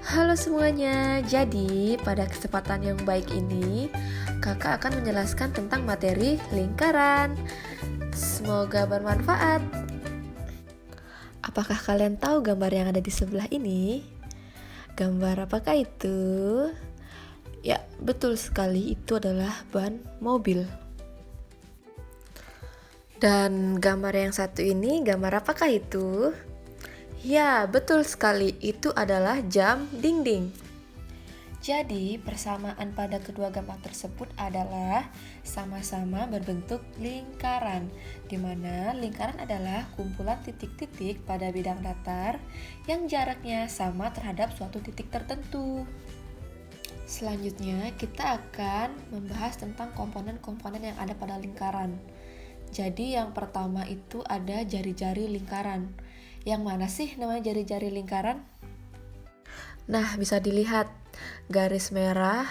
Halo semuanya, jadi pada kesempatan yang baik ini kakak akan menjelaskan tentang materi lingkaran. Semoga bermanfaat. Apakah kalian tahu gambar yang ada di sebelah ini? Gambar apakah itu? Ya, betul sekali, itu adalah ban mobil. Dan gambar yang satu ini, gambar apakah itu? Ya, betul sekali, itu adalah jam dinding. Jadi, persamaan pada kedua gambar tersebut adalah sama-sama berbentuk lingkaran, di mana lingkaran adalah kumpulan titik-titik pada bidang datar yang jaraknya sama terhadap suatu titik tertentu. Selanjutnya, kita akan membahas tentang komponen-komponen yang ada pada lingkaran. Jadi, yang pertama itu ada jari-jari lingkaran. Yang mana sih namanya jari-jari lingkaran? Nah, bisa dilihat garis merah,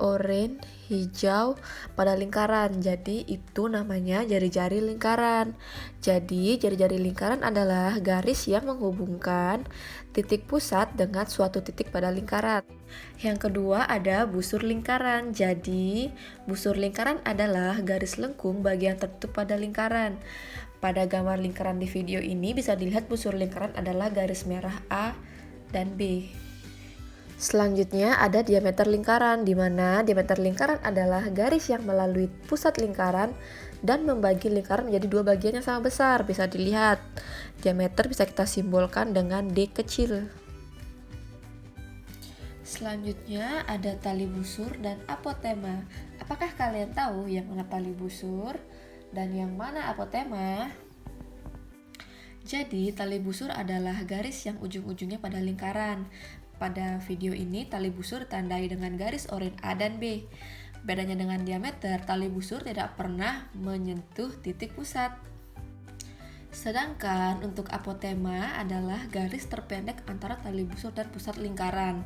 oranye, hijau pada lingkaran. Jadi itu namanya jari-jari lingkaran. Jadi jari-jari lingkaran adalah garis yang menghubungkan titik pusat dengan suatu titik pada lingkaran. Yang kedua ada busur lingkaran. Jadi busur lingkaran adalah garis lengkung bagian tertutup pada lingkaran. Pada gambar lingkaran di video ini bisa dilihat busur lingkaran adalah garis merah A dan B. Selanjutnya ada diameter lingkaran, di mana diameter lingkaran adalah garis yang melalui pusat lingkaran dan membagi lingkaran menjadi dua bagian yang sama besar. Bisa dilihat, diameter bisa kita simbolkan dengan D kecil. Selanjutnya ada tali busur dan apotema. Apakah kalian tahu yang mana tali busur dan yang mana apotema? Jadi, tali busur adalah garis yang ujung-ujungnya pada lingkaran. Pada video ini, tali busur ditandai dengan garis oranye A dan B. Bedanya dengan diameter, tali busur tidak pernah menyentuh titik pusat. Sedangkan untuk apotema adalah garis terpendek antara tali busur dan pusat lingkaran.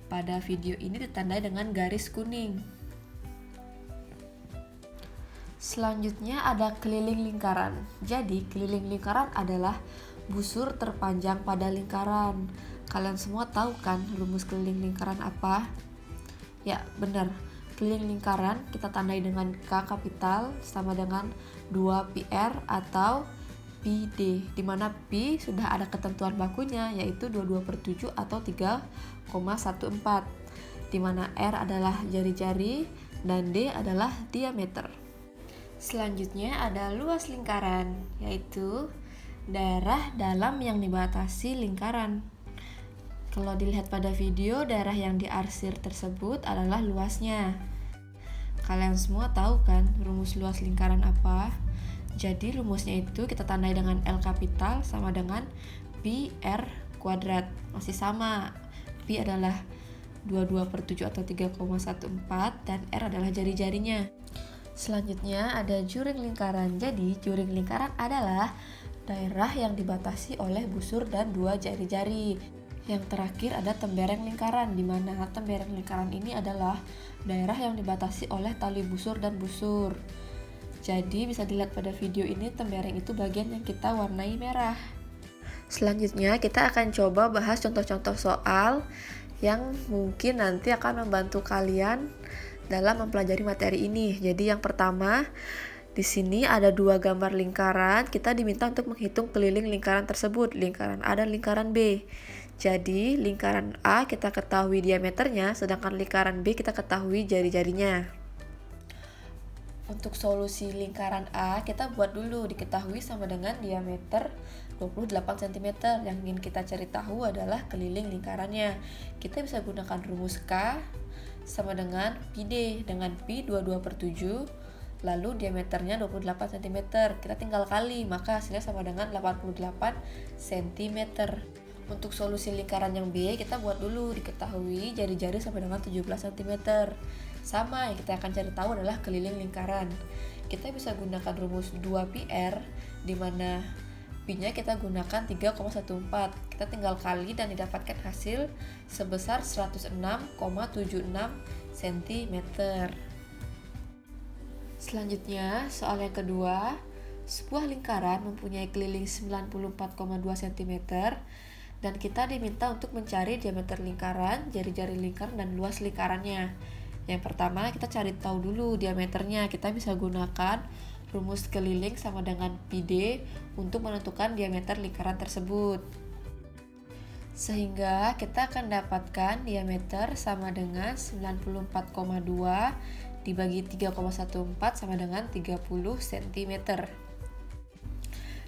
Pada video ini ditandai dengan garis kuning. Selanjutnya ada keliling lingkaran. Jadi, keliling lingkaran adalah busur terpanjang pada lingkaran. Kalian semua tahu kan rumus keliling lingkaran apa? Ya, benar. Keliling lingkaran kita tandai dengan K kapital sama dengan 2πr atau πd, di mana Pi sudah ada ketentuan bakunya yaitu 22/7 atau 3,14, di mana R adalah jari-jari dan D adalah diameter. Selanjutnya ada luas lingkaran, yaitu daerah dalam yang dibatasi lingkaran. Kalau dilihat pada video, daerah yang diarsir tersebut adalah luasnya. Kalian semua tahu kan rumus luas lingkaran apa? Jadi rumusnya itu kita tandai dengan L kapital sama dengan Pi R kuadrat. Masih sama, Pi adalah 22/7 atau 3,14 dan R adalah jari-jarinya. Selanjutnya ada juring lingkaran. Jadi juring lingkaran adalah daerah yang dibatasi oleh busur dan dua jari-jari. Yang terakhir ada tembereng lingkaran, di mana tembereng lingkaran ini adalah daerah yang dibatasi oleh tali busur dan busur. Jadi bisa dilihat pada video ini tembereng itu bagian yang kita warnai merah. Selanjutnya kita akan coba bahas contoh-contoh soal yang mungkin nanti akan membantu kalian dalam mempelajari materi ini. Jadi yang pertama, di sini ada dua gambar lingkaran. Kita diminta untuk menghitung keliling lingkaran tersebut, lingkaran A dan lingkaran B. Jadi lingkaran A kita ketahui diameternya, sedangkan lingkaran B kita ketahui jari-jarinya. Untuk solusi lingkaran A kita buat dulu, diketahui sama dengan diameter 28 cm. Yang ingin kita cari tahu adalah keliling lingkarannya. Kita bisa gunakan rumus K sama dengan πd, dengan Pi 22/7, lalu diameternya 28 cm. Kita tinggal kali, maka hasilnya sama dengan 88 cm. Untuk solusi lingkaran yang B, kita buat dulu, diketahui jari-jari sama dengan 17 cm. Sama, yang kita akan cari tahu adalah keliling lingkaran. Kita bisa gunakan rumus 2πr, di mana Pi-nya kita gunakan 3,14. Kita tinggal kali dan didapatkan hasil sebesar 106,76 cm. Selanjutnya, soal yang kedua. Sebuah lingkaran mempunyai keliling 94,2 cm Dan kita diminta untuk mencari diameter lingkaran, jari-jari lingkaran, dan luas lingkarannya. Yang pertama, kita cari tahu dulu diameternya. Kita bisa gunakan rumus keliling sama dengan πd untuk menentukan diameter lingkaran tersebut. Sehingga kita akan dapatkan diameter sama dengan 94,2 dibagi 3,14 sama dengan 30 cm.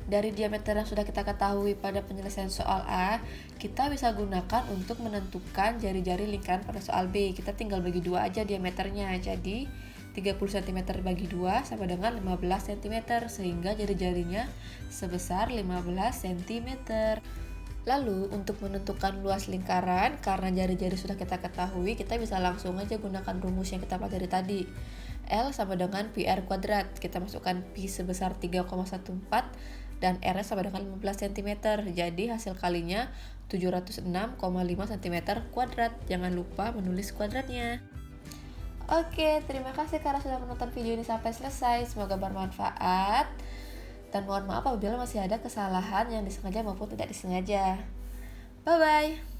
Dari diameter yang sudah kita ketahui pada penyelesaian soal A, kita bisa gunakan untuk menentukan jari-jari lingkaran pada soal B. Kita tinggal bagi 2 aja diameternya. Jadi 30 cm bagi 2 sama dengan 15 cm, sehingga jari-jarinya sebesar 15 cm. Lalu untuk menentukan luas lingkaran, karena jari-jari sudah kita ketahui, kita bisa langsung aja gunakan rumus yang kita pelajari tadi. L sama dengan PR kuadrat. Kita masukkan Pi sebesar 3,14 dan R sama dengan 15 cm. Jadi hasil kalinya 706,5 cm kuadrat. Jangan lupa menulis kuadratnya. Oke, terima kasih karena sudah menonton video ini sampai selesai. Semoga bermanfaat. Dan mohon maaf apabila masih ada kesalahan yang disengaja maupun tidak disengaja. Bye-bye.